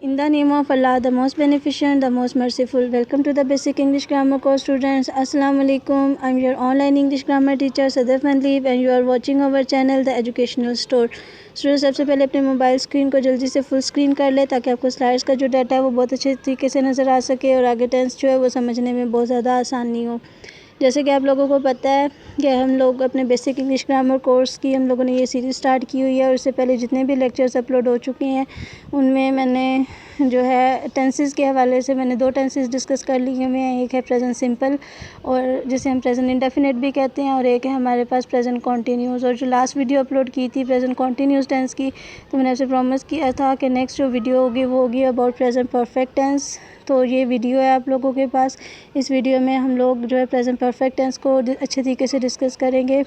In the name of Allah, the most beneficent, the most merciful. Welcome to the Basic English Grammar course, students. Assalamu alaikum. I'm your online English grammar teacher Sadaf Manleep and you are watching our channel The Educational Store. Students, सबसे पहले अपने mobile screen को जल्दी से full screen कर ले ताकि आपको स्लाइड्स का जो डाटा है वो बहुत अच्छे तरीके से नज़र आ सके और आगे टेंस जो है वो समझने में बहुत ज़्यादा आसानी हो। जैसे कि आप लोगों को पता है कि हम लोग अपने बेसिक इंग्लिश ग्रामर कोर्स की हम लोगों ने ये सीरीज़ स्टार्ट की हुई है और इससे पहले जितने भी लेक्चर्स अपलोड हो चुके हैं उनमें मैंने जो है टेंसेस के हवाले से मैंने 2 टेंसेस डिस्कस कर लिए हुए हैं। एक है प्रेजेंट सिंपल और जिसे हम प्रेजेंट इंडेफिनिट भी कहते हैं और एक है हमारे पास प्रेजेंट कॉन्टीन्यूस। और जो लास्ट वीडियो अपलोड की थी प्रेजेंट कॉन्टीन्यूस टेंस की, तो मैंने आपसे प्रॉमिस किया था कि नेक्स्ट जो वीडियो होगी वो होगी अबाउट प्रेजेंट परफेक्ट टेंस। तो ये वीडियो है आप लोगों के पास। इस वीडियो में हम लोग जो है प्रेजेंट परफेक्ट टेंस को अच्छे तरीके से डिस्कस करेंगे।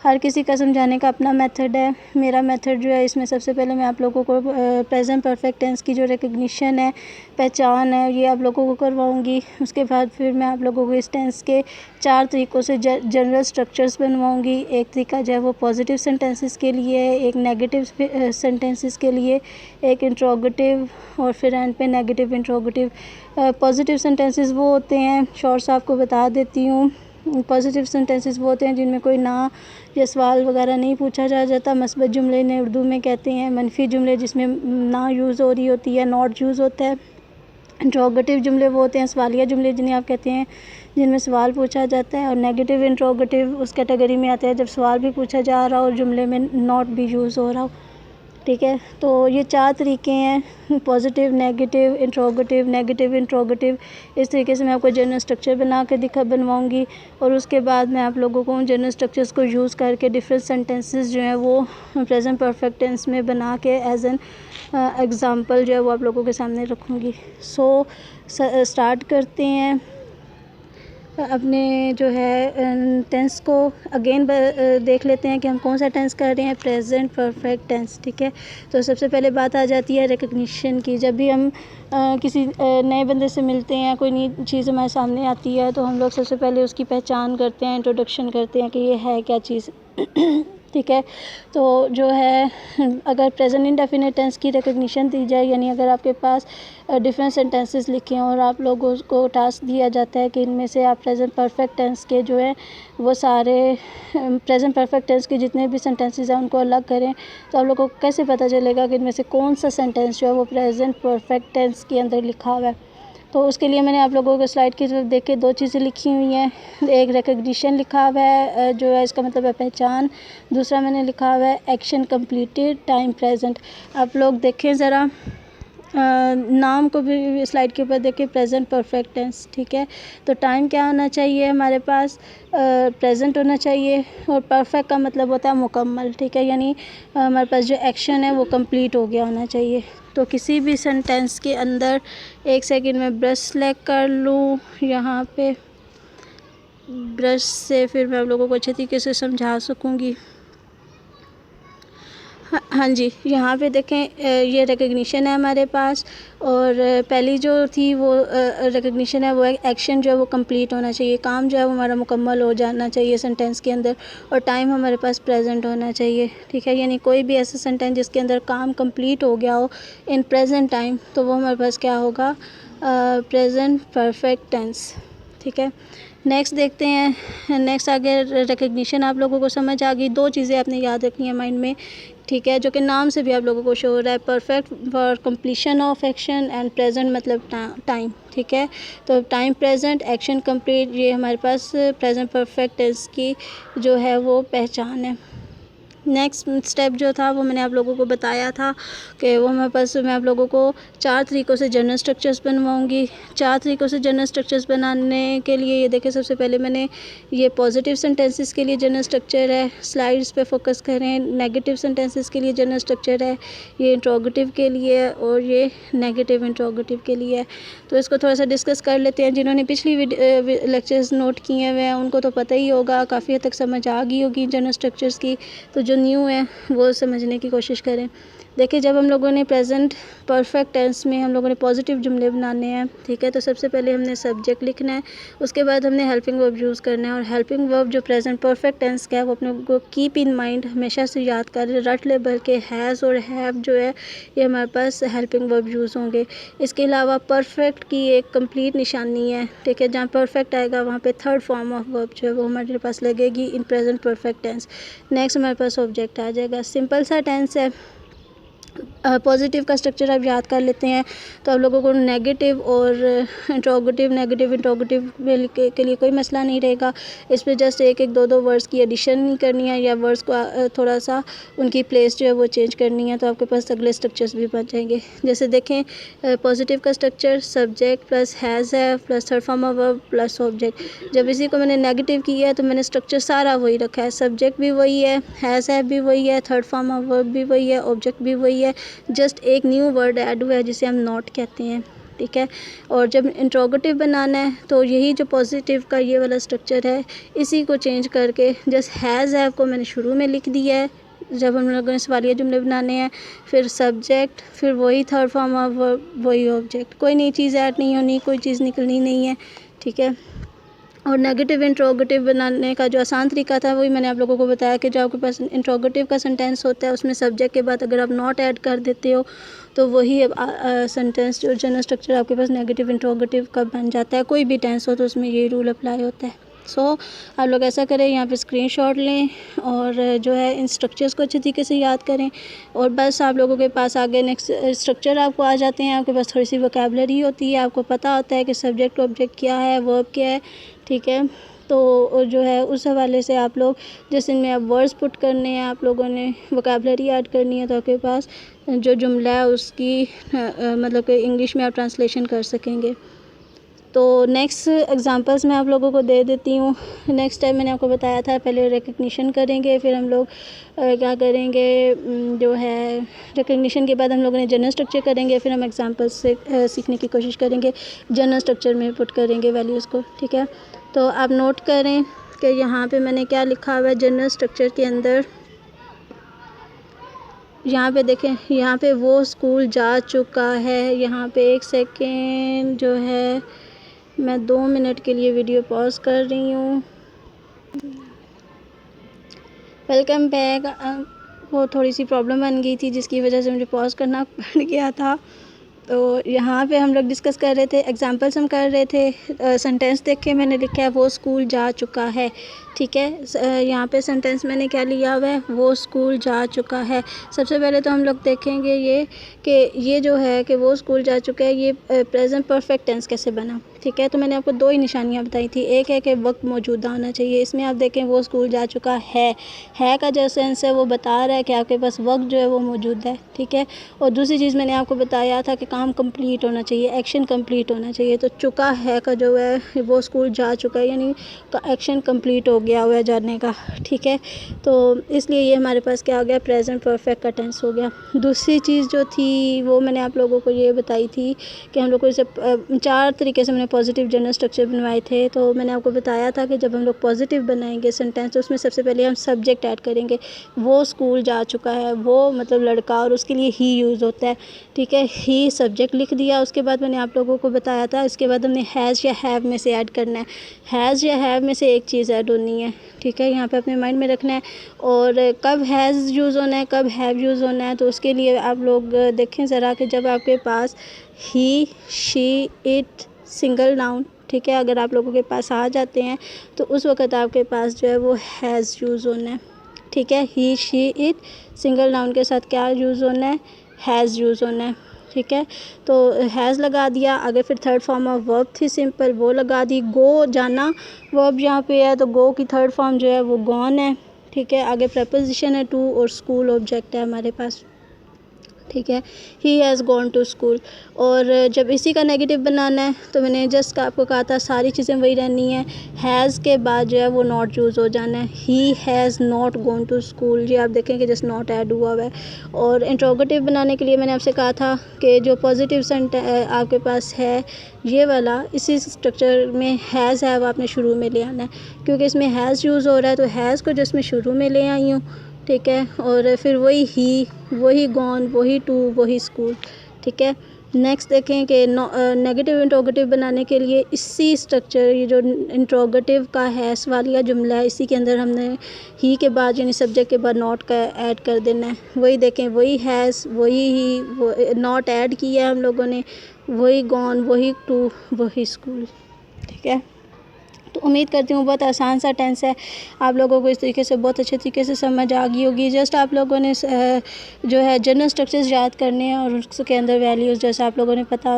हर किसी का समझाने का अपना मेथड है। मेरा मेथड जो है इसमें सबसे पहले मैं आप लोगों को प्रेजेंट परफेक्ट टेंस की जो रिकग्निशन है, पहचान है, ये आप लोगों को करवाऊंगी। उसके बाद फिर मैं आप लोगों को इस टेंस के 4 तरीक़ों से जनरल स्ट्रक्चर्स बनवाऊंगी। एक तरीका जो है वो पॉजिटिव सेंटेंसेस के लिए है, एक नेगेटिव सेंटेंसेस के लिए, एक इंट्रोगेटिव और फिर एंड पे नेगेटिव इंट्रोगेटिव। पॉजिटिव सेंटेंसेस वो होते हैं, शॉर्ट्स आपको बता देती हूँ। पॉजिटिव सेंटेंसेस वो होते हैं जिनमें कोई ना या सवाल वगैरह नहीं पूछा जाता। मस्बत जुमले ने उर्दू में कहते हैं। मनफी जुमले जिसमें ना यूज़ हो रही होती है, नॉट यूज़ होता है। इंट्रोगेटिव जुमले वो होते हैं, सवालिया जुमले जिन्हें आप कहते हैं, जिनमें सवाल पूछा जाता है। और नेगेटिव इंट्रोगेटिव उस कैटेगरी में आते हैं जब सवाल भी पूछा जा रहा हो और जुमले में नॉट भी यूज़ हो रहा हो। ठीक है, तो ये 4 तरीके हैं, पॉजिटिव, नेगेटिव, इंट्रोगेटिव। इस तरीके से मैं आपको जनरल स्ट्रक्चर बना के बनवाऊँगी और उसके बाद मैं आप लोगों को उन जनरल स्ट्रक्चर्स को यूज़ करके डिफरेंट सेंटेंसेस जो हैं वो प्रेजेंट परफेक्ट टेंस में बना के एज एन एग्ज़ाम्पल जो है वो आप लोगों के सामने रखूँगी। सो स्टार्ट करते हैं अपने जो है टेंस को। अगेन देख लेते हैं कि हम कौन सा टेंस कर रहे हैं, प्रेजेंट परफेक्ट टेंस। ठीक है, तो सबसे पहले बात आ जाती है रिकग्निशन की। जब भी हम किसी नए बंदे से मिलते हैं, कोई नई चीज़ हमारे सामने आती है, तो हम लोग सबसे पहले उसकी पहचान करते हैं, इंट्रोडक्शन करते हैं कि ये है क्या चीज़। ठीक है, तो जो है अगर प्रेजेंट इंडेफिनिट टेंस की रिकग्निशन दी जाए, यानी अगर आपके पास डिफरेंट सेंटेंसेस लिखे हैं और आप लोगों को टास्क दिया जाता है कि इनमें से आप प्रेजेंट परफेक्ट टेंस के जो है वो सारे प्रेजेंट परफेक्ट टेंस के जितने भी सेंटेंसेस हैं उनको अलग करें, तो आप लोगों को कैसे पता चलेगा कि इनमें से कौन सा सेंटेंस जो है वो प्रेजेंट परफेक्ट टेंस के अंदर लिखा हुआ है। तो उसके लिए मैंने आप लोगों को स्लाइड की तरफ देख के 2 चीज़ें लिखी हुई हैं। एक रिकग्निशन लिखा हुआ है जो है इसका मतलब है पहचान। दूसरा मैंने लिखा हुआ है एक्शन कंप्लीटेड, टाइम प्रेजेंट। आप लोग देखें ज़रा नाम को भी स्लाइड के ऊपर देखिए, प्रेजेंट परफेक्ट टेंस। ठीक है, तो टाइम क्या होना चाहिए हमारे पास, प्रेजेंट होना चाहिए और परफेक्ट का मतलब होता है मुकम्मल। ठीक है, यानी हमारे पास जो एक्शन है वो कंप्लीट हो गया होना चाहिए। तो किसी भी सेंटेंस के अंदर 1 सेकंड में ब्रश सेलेक्ट कर लूँ यहाँ पे, ब्रश से फिर मैं आप लोगों को अच्छे तरीके से समझा सकूँगी। हाँ जी, यहाँ पे देखें ये रिकग्निशन है हमारे पास और पहली जो थी वो रिकग्निशन है वो एक्शन जो है वो कंप्लीट होना चाहिए, काम जो है वो हमारा मुकम्मल हो जाना चाहिए सेंटेंस के अंदर, और टाइम हमारे पास प्रेजेंट होना चाहिए। ठीक है, यानी कोई भी ऐसा सेंटेंस जिसके अंदर काम कंप्लीट हो गया हो इन प्रेजेंट टाइम, तो वो हमारे पास क्या होगा, प्रेजेंट परफेक्ट टेंस। ठीक है, नेक्स्ट देखते हैं। नेक्स्ट आगे रिकग्निशन आप लोगों को समझ आ गई। 2 चीज़ें आपने याद रखनी है माइंड में, ठीक है, जो कि नाम से भी आप लोगों को शो हो रहा है, perfect for completion of action and present मतलब टाइम। ठीक है, तो टाइम प्रेजेंट, एक्शन कंप्लीट, ये हमारे पास प्रेजेंट परफेक्ट टेंस की जो है वो पहचान है। नेक्स्ट स्टेप जो था वो मैंने आप लोगों को बताया था कि वो हमारे पास मैं आप लोगों को 4 तरीक़ों से जनरल स्ट्रक्चर्स बनवाऊंगी। 4 तरीक़ों से जनरल स्ट्रक्चर्स बनाने के लिए ये देखें, सबसे पहले मैंने ये पॉजिटिव सेंटेंसेस के लिए जनरल स्ट्रक्चर है, स्लाइड्स पे फोकस करें। नेगेटिव सेंटेंसेस के लिए जनरल स्ट्रक्चर है, ये इंट्रोगेटिव के लिए और ये नेगेटिव इंट्रोगेटिव के लिए है। तो इसको थोड़ा सा डिस्कस कर लेते हैं। जिन्होंने पिछली लेक्चर्स नोट किए हुए हैं उनको तो पता ही होगा, काफ़ी हद तक समझ आ गई होगी जनरल स्ट्रक्चर्स की। तो जो न्यू है वो समझने की कोशिश करें। देखिए, जब हम लोगों ने प्रेजेंट परफेक्ट टेंस में हम लोगों ने पॉजिटिव जुमले बनाने हैं, ठीक है, तो सबसे पहले हमने सब्जेक्ट लिखना है, उसके बाद हमने हेल्पिंग वर्ब यूज़ करना है। और हेल्पिंग वर्ब जो प्रेजेंट परफेक्ट टेंस का है वो अपने को कीप इन माइंड, हमेशा से याद कर रट ले, बल्कि हैज़ और हैव जो है ये हमारे पास हेल्पिंग वर्ब यूज़ होंगे। इसके अलावा परफेक्ट की एक कंप्लीट निशानी है, ठीक है, जहाँ परफेक्ट आएगा वहाँ पे थर्ड फॉर्म ऑफ वर्ब जो है वो हमारे पास लगेगी in present perfect tense. Next हमारे पास ऑब्जेक्ट आ जाएगा। सिंपल सा टेंस है। पॉजिटिव का स्ट्रक्चर आप याद कर लेते हैं तो आप लोगों को नेगेटिव और इंट्रोगेटिव के लिए कोई मसला नहीं रहेगा। इस पर जस्ट एक एक दो वर्ड्स की एडिशन करनी है या वर्ड्स को थोड़ा सा उनकी प्लेस जो है वो चेंज करनी है, तो आपके पास अगले स्ट्रक्चर्स भी बन जाएंगे। जैसे देखें, पॉजिटिव का स्ट्रक्चर सब्जेक्ट प्लस हैज़ है plus third form of verb plus object. जब इसी को मैंने नेगेटिव किया है तो मैंने स्ट्रक्चर सारा वही रखा है, सब्जेक्ट भी वही है, हैज़ है भी वही है, थर्ड फॉर्म ऑफ वर्ब भी वही है, ऑब्जेक्ट भी वही है, जस्ट एक न्यू वर्ड ऐड हुआ है जिसे हम नॉट कहते हैं, ठीक है। और जब इंट्रोगेटिव बनाना है तो यही जो पॉजिटिव का ये वाला स्ट्रक्चर है इसी को चेंज करके जस्ट हैज़ हैव को मैंने शुरू में लिख दिया है जब हम लोगों ने सवालिया जुमले बनाने हैं, फिर सब्जेक्ट, फिर वही थर्ड फॉर्म ऑफ वर्ब, वही ऑब्जेक्ट, कोई नई चीज़ ऐड नहीं होनी, कोई चीज़ निकलनी नहीं है, ठीक है। और नेगेटिव इंट्रोगेटिव बनाने का जो आसान तरीका था वही मैंने आप लोगों को बताया कि जो आपके पास इंट्रोगेटिव का सेंटेंस होता है उसमें सब्जेक्ट के बाद अगर आप नॉट ऐड कर देते हो तो वही सेंटेंस जो जनरल स्ट्रक्चर आपके पास नेगेटिव इंट्रोगेटिव का बन जाता है। कोई भी टेंस हो तो उसमें यही रूल अप्लाई होता है। आप लोग ऐसा करें, यहाँ पे स्क्रीनशॉट लें और जो है इन स्ट्रक्चर्स को अच्छी तरीके से याद करें और बस आप लोगों के पास आगे नेक्स्ट स्ट्रक्चर आपको आ जाते हैं। आपके पास थोड़ी सी वोकैबुलरी होती है, आपको पता होता है कि सब्जेक्ट ऑब्जेक्ट क्या है, वर्ब क्या है, ठीक है। तो जो है उस हवाले से आप लोग जिस इनमें आप वर्ड्स पुट करने हैं, आप लोगों ने वोकैबुलरी ऐड करनी है तो आपके पास जो जुमला है उसकी मतलब कि इंग्लिश में आप ट्रांसलेशन कर सकेंगे। तो नेक्स्ट एग्जांपल्स मैं आप लोगों को दे देती हूँ। नेक्स्ट टाइम मैंने आपको बताया था पहले रिकग्निशन करेंगे, फिर हम लोग क्या करेंगे, जो है रिकग्निशन के बाद हम लोगों ने जनरल स्ट्रक्चर करेंगे, फिर हम एग्जांपल्स से सीखने की कोशिश करेंगे, जनरल स्ट्रक्चर में पुट करेंगे वैल्यूज़ को, ठीक है। तो आप नोट करें कि यहाँ पे मैंने क्या लिखा हुआ है जनरल स्ट्रक्चर के अंदर। यहाँ पे देखें, यहाँ पे वो स्कूल जा चुका है, यहाँ पे एक सेकेंड जो है मैं 2 मिनट के लिए वीडियो पॉज कर रही हूँ। Welcome back. वो थोड़ी सी प्रॉब्लम बन गई थी जिसकी वजह से मुझे पॉज करना पड़ गया था। तो यहाँ पे हम लोग डिस्कस कर रहे थे, एग्जांपल्स हम कर रहे थे। सेंटेंस देख के मैंने लिखा है वो स्कूल जा चुका है, ठीक है। यहाँ पे सेंटेंस मैंने क्या लिया हुआ है, वो स्कूल जा चुका है। सबसे पहले तो हम लोग देखेंगे ये कि ये जो है कि वो स्कूल जा चुका है, ये प्रेजेंट परफेक्ट टेंस कैसे बना, ठीक है। तो मैंने आपको 2 ही निशानियाँ बताई थी, एक है कि वक्त मौजूदा होना चाहिए, इसमें आप देखें वो स्कूल जा चुका है का जो सेंस है वो बता रहा है कि आपके पास वक्त जो है वो मौजूद है, ठीक है। और दूसरी चीज़ मैंने आपको बताया था कि काम कंप्लीट होना चाहिए, एक्शन कंप्लीट होना चाहिए। तो चुका है का जो है वो स्कूल जा चुका है यानी एक्शन कंप्लीट हो गया हुआ है जाने का, ठीक है। तो इसलिए ये हमारे पास क्या हो गया, प्रेजेंट परफेक्ट का टेंस हो गया। दूसरी चीज़ जो थी वो मैंने आप लोगों को ये बताई थी कि हम लोग को इसे 4 तरीके से मैंने पॉजिटिव जनरल स्ट्रक्चर बनवाए थे। तो मैंने आपको बताया था कि जब हम लोग पॉजिटिव बनाएंगे सेंटेंस तो उसमें सबसे पहले हम सब्जेक्ट ऐड करेंगे, वो स्कूल जा चुका है, वो मतलब लड़का, और उसके लिए ही यूज़ होता है, ठीक है। ही सब्जेक्ट लिख दिया, उसके बाद मैंने आप लोगों को बताया था इसके बाद हमने हैज़ या हैव में से ऐड करना है, हैज़ या हैव में से एक चीज़ ऐड होनी है, ठीक है। यहाँ पे अपने माइंड में रखना है। और कब हैज़ यूज़ होना है, कब हैव यूज़ होना है, तो उसके लिए आप लोग देखें ज़रा कि जब आपके पास ही, शी, इट सिंगल नाउन, ठीक है, अगर आप लोगों के पास आ जाते हैं तो उस वक़्त आपके पास जो है वो हैज़ यूज़ होना है, ठीक है। ही, शी, इट सिंगल नाउन के साथ क्या यूज़ होना है, हैज़ यूज़ होना है, ठीक है। तो हैज़ लगा दिया, आगे फिर थर्ड फॉर्म ऑफ वर्ब थी सिंपल, वो लगा दी। गो जाना वर्ब यहाँ पे है तो गो की थर्ड फॉर्म जो है वो गॉन है, ठीक है। आगे प्रपोजिशन है टू और स्कूल ऑब्जेक्ट है हमारे पास, ठीक है। He has gone to school. और जब इसी का नेगेटिव बनाना है तो मैंने जस्ट आपको कहा था सारी चीज़ें वही रहनी है, हैज़ के बाद जो है वो नॉट यूज़ हो जाना है, he has not gone to school, ये आप देखें कि जस्ट नॉट ऐड हुआ है। और इंट्रोगेटिव बनाने के लिए मैंने आपसे कहा था कि जो पॉजिटिव आपके पास है ये वाला, इसी स्ट्रक्चर में हैज़ हैव आपने शुरू में ले आना है, क्योंकि इसमें हैज़ यूज़ हो रहा है तो हैज़ को जस्ट मैं शुरू में ले आई हूँ, ठीक है, और फिर वही ही, वही गॉन, वही टू, वही स्कूल। ठीक है, नेक्स्ट देखें कि नेगेटिव इंट्रोगेटिव बनाने के लिए इसी स्ट्रक्चर, ये जो इंट्रोगेटिव का हैज़ वाला जुमला है, इसी के अंदर हमने ही के बाद यानी सब्जेक्ट के बाद नॉट का ऐड कर देना है। वही देखें, वही हैज़, वही ही, वो नॉट ऐड किया है हम लोगों ने, वही गॉन, वही टू, वही स्कूल। ठीक है, तो उम्मीद करती हूँ बहुत आसान सा टेंस है, आप लोगों को इस तरीके से बहुत अच्छे तरीके से समझ आ गई होगी। जस्ट आप लोगों ने जो है जनरल स्ट्रक्चर्स याद करने हैं और उसके अंदर वैल्यूज़ जैसे आप लोगों ने पता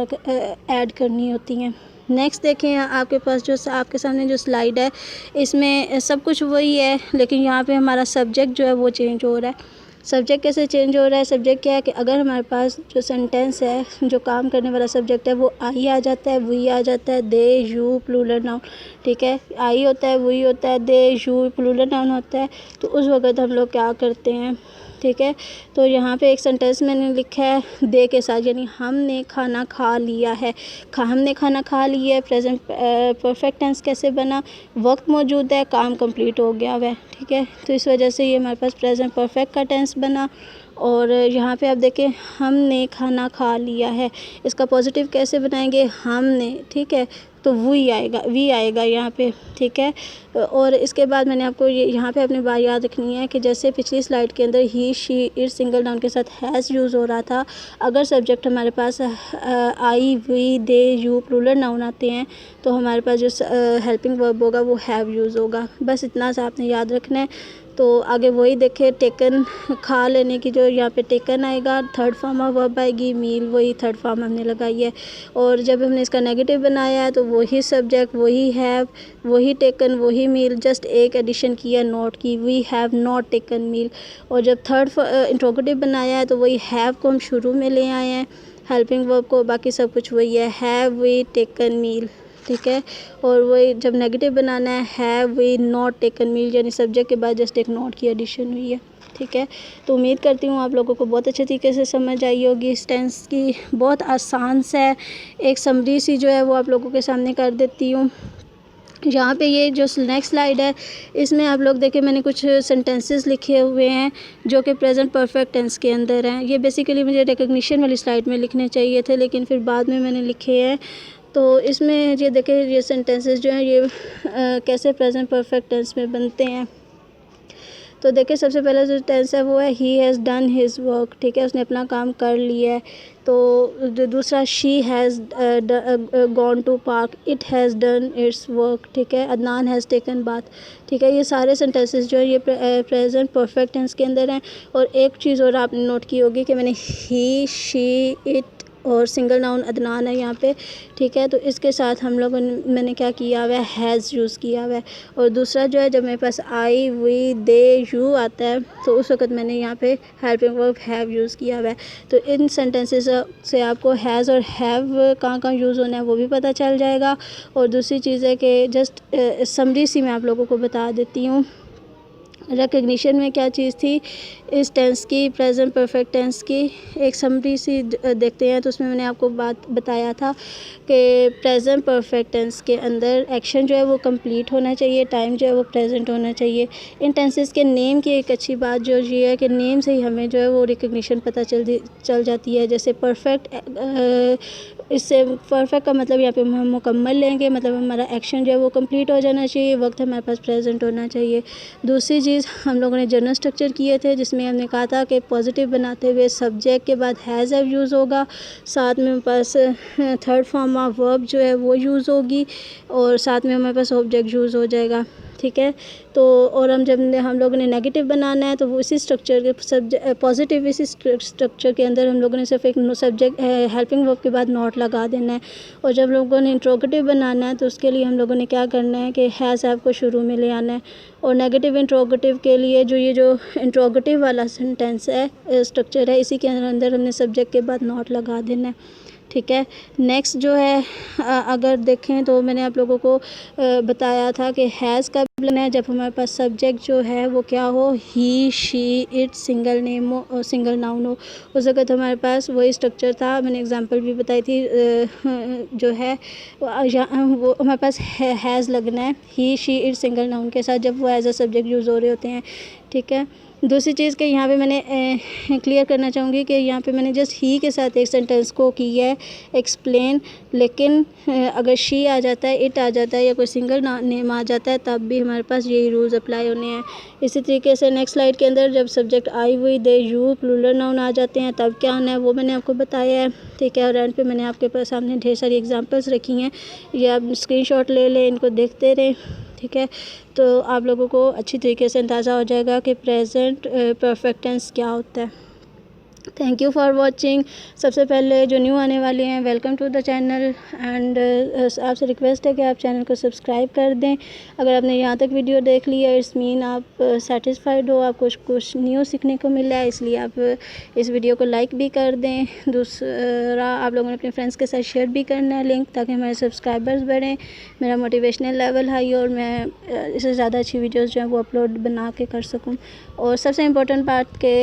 ऐड करनी होती हैं। नेक्स्ट देखें, आपके पास जो आपके सामने जो स्लाइड है, इसमें सब कुछ वही है, लेकिन यहाँ पे हमारा सब्जेक्ट जो है वो चेंज हो रहा है। सब्जेक्ट कैसे चेंज हो रहा है? सब्जेक्ट क्या है कि अगर हमारे पास जो सेंटेंस है, जो काम करने वाला सब्जेक्ट है, वो आई आ जाता है, वी आ जाता है, दे, यू, प्लूरल नाउन। ठीक है, आई होता है, वी होता है, दे, यू, प्लूरल नाउन होता है, तो उस वक़्त हम लोग क्या करते हैं? ठीक है, तो यहाँ पे एक सेंटेंस मैंने लिखा है दे के साथ, यानी हमने खाना खा लिया है। हमने खाना खा लिया है, प्रेजेंट परफेक्ट टेंस कैसे बना? वक्त मौजूद है, काम कंप्लीट हो गया हुआ है। ठीक है, तो इस वजह से ये हमारे पास प्रेजेंट परफेक्ट का टेंस बना। और यहाँ पे आप देखें, हमने खाना खा लिया है, इसका पॉजिटिव कैसे बनाएंगे? हमने। ठीक है, तो वी आएगा यहाँ पे। ठीक है, और इसके बाद मैंने आपको ये यहाँ पे अपनी बात याद रखनी है कि जैसे पिछली स्लाइड के अंदर ही, शी, इट सिंगल नाउन के साथ हैज़ यूज़ हो रहा था, अगर सब्जेक्ट हमारे पास I, we, they, you, plural noun आते हैं, तो हमारे पास जो हेल्पिंग वर्ब होगा वो हैव यूज़ होगा। बस इतना सा आपने याद रखना है। तो आगे वही देखे, टेकन, खा लेने की जो यहाँ पे टेकन आएगा, थर्ड फॉर्म ऑफ वर्ब आएगी, मील, वही थर्ड फॉर्म हमने लगाई है। और जब हमने इसका नेगेटिव बनाया है, तो वही सब्जेक्ट, वही हैव, वही टेकन, वही मील, जस्ट एक एडिशन किया नॉट की, वी हैव नॉट टेकन मील। और जब थर्ड इंट्रोगेटिव बनाया है, तो वही हैव को हम शुरू में ले आए हैं, हेल्पिंग वर्ब को, बाकी सब कुछ वही है, हैव वी टेकन मील। ठीक है, और वही जब नेगेटिव बनाना है, हैव वी नॉट टेकन मील, यानी सब्जेक्ट के बाद जस्ट एक नॉट की एडिशन हुई है। ठीक है, तो उम्मीद करती हूँ आप लोगों को बहुत अच्छे तरीके से समझ आई होगी इस टेंस की। बहुत आसान सा है, एक समरी सी जो है वो आप लोगों के सामने कर देती हूँ। यहाँ पे ये जो नेक्स्ट स्लाइड है, इसमें आप लोग देखें, मैंने कुछ सेंटेंसेस लिखे हुए हैं जो कि प्रेजेंट परफेक्ट टेंस के अंदर हैं। ये बेसिकली मुझे रिकग्निशन वाली स्लाइड में लिखने चाहिए थे, लेकिन फिर बाद में मैंने लिखे हैं। तो इसमें ये देखें, ये सेंटेंसेस जो हैं ये कैसे प्रेजेंट परफेक्ट टेंस में बनते हैं। तो देखिए, सबसे पहला जो टेंस है वो है he has done his work. ठीक है, उसने अपना काम कर लिया है। तो दूसरा, she has gone to park, it has done its work. ठीक है, अदनान हैज़ टेकन बाथ। ठीक है, ये सारे सेंटेंसेस जो है ये प्रेजेंट परफेक्ट टेंस के अंदर हैं। और एक चीज़ और आपने नोट की होगी कि मैंने ही, शी, इट और सिंगल नाउन अदनान है यहाँ पे। ठीक है, तो इसके साथ हम लोगों ने, मैंने क्या किया हुआ है, हैज़ यूज़ किया हुआ है। और दूसरा जो है, जब मेरे पास आई, वी, दे, यू आता है, तो उस वक्त मैंने यहाँ पे हेल्पिंग वर्ब हैव यूज़ किया हुआ है। तो इन सेंटेंसेस से आपको हैज़ और हैव कहाँ कहाँ यूज़ होना है वो भी पता चल जाएगा। और दूसरी चीज़ है कि जस्ट समरी सी मैं आप लोगों को बता देती हूँ। रिकग्निशन में क्या चीज़ थी इस टेंस की, प्रेजेंट परफेक्ट टेंस की, एक समरी सी देखते हैं। तो उसमें मैंने आपको बात बताया था कि प्रेजेंट परफेक्ट टेंस के अंदर एक्शन जो है वो कंप्लीट होना चाहिए, टाइम जो है वो प्रेजेंट होना चाहिए। इन टेंसेस के नेम की एक अच्छी बात जो ये है कि नेम से ही हमें जो है वो रिकग्निशन पता चल जाती है। जैसे परफेक्ट, इससे परफेक्ट का मतलब यहाँ पे हम मुकम्मल लेंगे, मतलब हमारा एक्शन जो है वो कंप्लीट हो जाना चाहिए, वक्त हमारे पास प्रेजेंट होना चाहिए। दूसरी चीज़, हम लोगों ने जनरल स्ट्रक्चर किए थे जिसमें हमने कहा था कि पॉजिटिव बनाते हुए सब्जेक्ट के बाद हैज़ हैव यूज़ होगा, साथ में हमारे पास थर्ड फॉर्म ऑफ वर्ब जो है वो यूज़ होगी, और साथ में हमारे पास ऑब्जेक्ट यूज़ हो जाएगा। ठीक है, तो और हम लोगों ने नेगेटिव बनाना है, तो वो इसी स्ट्रक्चर के पॉजिटिव इसी स्ट्रक्चर के अंदर हम लोगों ने सिर्फ एक सब्जेक्ट हेल्पिंग वर्ब के बाद नॉट लगा देना है। और जब लोगों ने इंट्रोगेटिव बनाना है, तो उसके लिए हम लोगों ने क्या करना है कि हैज़ हैव को शुरू में ले आना है। और नेगेटिव इंट्रोगेटिव के लिए जो इंट्रोगेटिव वाला सेंटेंस है, स्ट्रक्चर है, इसी के अंदर हमने सब्जेक्ट के बाद नॉट लगा देना है। ठीक है, नेक्स्ट जो है, अगर देखें तो मैंने आप लोगों को बताया था कि हैज़ का लेना है जब हमारे पास सब्जेक्ट जो है वो क्या हो, ही, शी, इट, सिंगल नेम हो और सिंगल नाउन हो। उस वक्त हमारे पास वही स्ट्रक्चर था, मैंने एग्जांपल भी बताई थी। जो है वो हमारे पास हैज़ लगना है ही, शी, इट सिंगल नाउन के साथ, जब वो एज अ सब्जेक्ट यूज़ हो रहे होते हैं। ठीक है, दूसरी चीज़ कि यहाँ पे मैंने क्लियर करना चाहूँगी कि यहाँ पे मैंने जस्ट ही के साथ एक सेंटेंस को किया है एक्सप्लेन, लेकिन अगर शी आ जाता है, इट आ जाता है या कोई सिंगल नेम आ जाता है तब भी हमारे पास यही रूल्स अप्लाई होने हैं। इसी तरीके से नेक्स्ट स्लाइड के अंदर जब सब्जेक्ट आई हुई दे यू प्लूरल नाउन आ जाते हैं तब क्या होना है वो मैंने आपको बताया है, ठीक है। और एंड पे मैंने आपके सामने ढेर सारी एग्जांपल्स रखी हैं, ये आप स्क्रीनशॉट ले लें, इनको देखते रहें, ठीक है। तो आप लोगों को अच्छी तरीके से अंदाज़ा हो जाएगा कि प्रेजेंट परफेक्ट टेंस क्या होता है। Thank you for watching. सबसे पहले जो न्यू आने वाले हैं welcome to the channel and आपसे रिक्वेस्ट है कि आप चैनल को सब्सक्राइब कर दें। अगर आपने यहाँ तक वीडियो देख ली है इट्स मीन आप सेटिस्फाइड हो, आपको कुछ न्यू सीखने को मिला है, इसलिए आप इस वीडियो को लाइक भी कर दें। दूसरा आप लोगों ने अपने फ्रेंड्स के साथ शेयर भी करना है लिंक, ताकि हमारे सब्सक्राइबर्स बढ़ें, मेरा मोटिवेशनल लेवल हाई और मैं इससे ज़्यादा अच्छी वीडियोज़ जो हैं वो अपलोड बना के कर सकूँ। और सबसे इम्पोर्टेंट बात के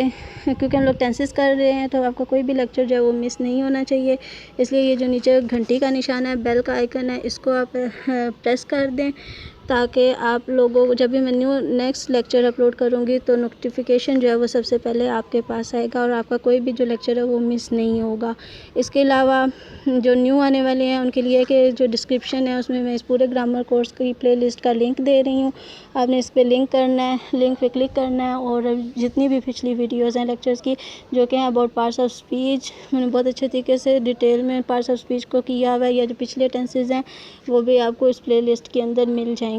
क्योंकि हम लोग टेंसेस कर रहे हैं तो आपका कोई भी लेक्चर जो है वो मिस नहीं होना चाहिए, इसलिए ये जो नीचे घंटी का निशान है, बेल का आइकन है, इसको आप प्रेस कर दें ताकि आप लोगों को जब भी मैं नेक्स्ट लेक्चर अपलोड करूँगी तो नोटिफिकेशन जो है वो सबसे पहले आपके पास आएगा और आपका कोई भी जो लेक्चर है वो मिस नहीं होगा। इसके अलावा जो न्यू आने वाले हैं उनके लिए कि जो डिस्क्रिप्शन है उसमें मैं इस पूरे ग्रामर कोर्स की प्लेलिस्ट का लिंक दे रही हूँ, आपने इस पर लिंक करना है, लिंक पे क्लिक करना है और जितनी भी पिछली वीडियोज़ हैं लेक्चर्स की जो कि हैं अबाउट पार्ट्स ऑफ स्पीच, मैंने बहुत अच्छे तरीके से डिटेल में पार्ट्स ऑफ स्पीच को किया हुआ है, या जो पिछले टेंसेज हैं वो भी आपको इस प्लेलिस्ट के अंदर मिल जाएंगे।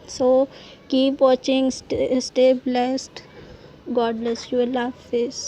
So keep watching, stay blessed, God bless you, Allah हाफिज़।